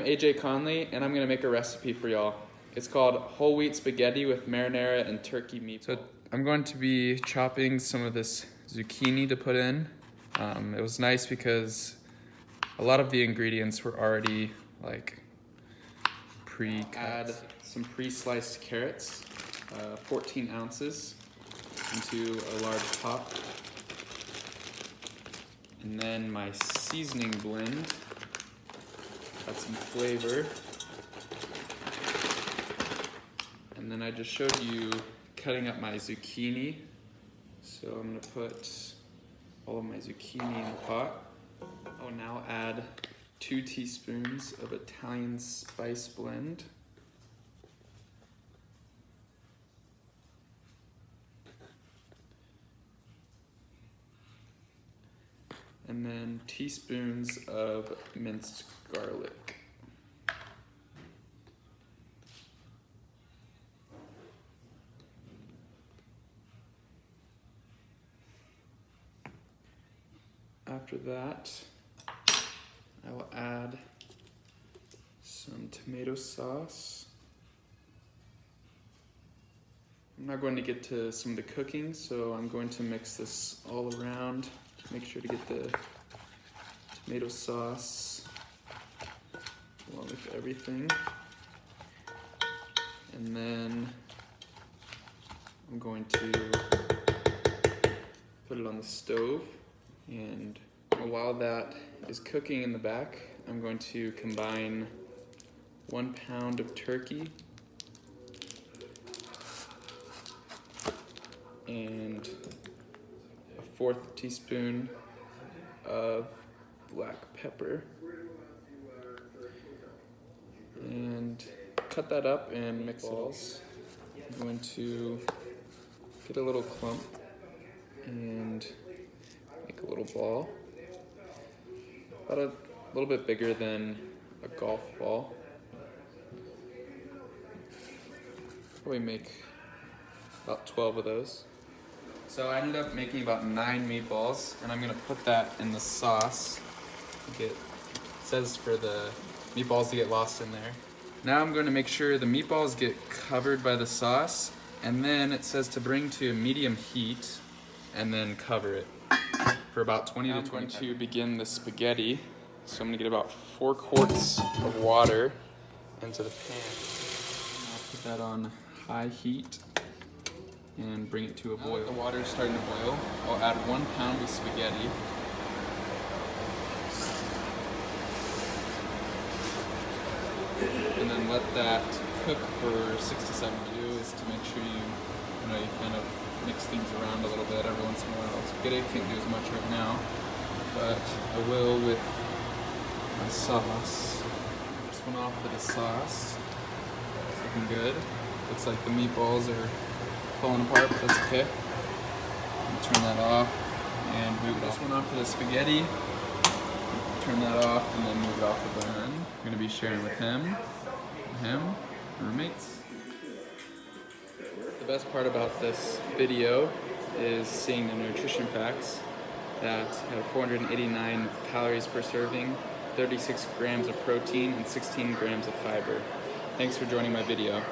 AJ Conley, and I'm gonna make a recipe for y'all. It's called whole wheat spaghetti with marinara and turkey meatball. So I'm going to be chopping some of this zucchini to put in. It was nice because a lot of the ingredients were already like pre-cut. Add some pre-sliced carrots, 14 ounces, into a large pot. And then my seasoning blend, got some flavor. And then I just showed you cutting up my zucchini. So I'm gonna put all of my zucchini in the pot. I'll now add 2 teaspoons of Italian spice blend. And then teaspoons of minced garlic. After that, I will add some tomato sauce. I'm not going to get to some of the cooking, so I'm going to mix this all around. Make sure to get the tomato sauce along with everything. And then I'm going to put it on the stove. And while that is cooking in the back, I'm going to combine 1 pound of turkey and a 1/4 teaspoon of black pepper, and cut that up and mix it all. I'm going to get a little clump and make a little ball, about a little bit bigger than a golf ball. Probably make about 12 of those. So I ended up making about 9 meatballs, and I'm gonna put that in the sauce. It says for the meatballs to get lost in there. Now I'm going to make sure the meatballs get covered by the sauce, and then it says to bring to a medium heat and then cover it for about 20 to 25. I'm going to begin the spaghetti. So I'm gonna get about 4 quarts of water into the pan. I'll put that on high heat and bring it to a boil. The water is starting to boil. I'll add 1 pound of spaghetti. And then let that cook for 6 to 7 minutes to make sure you kind of mix things around a little bit every once in a while. Spaghetti can't do as much right now, but I will with my sauce. Just went off for the sauce. It's looking good. Looks like the meatballs are falling apart, but that's okay. Turn that off and move it off. Just went off for the spaghetti. Turn that off and then move it off the bun. I'm gonna be sharing with him, roommates. The best part about this video is seeing the nutrition facts that have 489 calories per serving, 36 grams of protein, and 16 grams of fiber. Thanks for joining my video.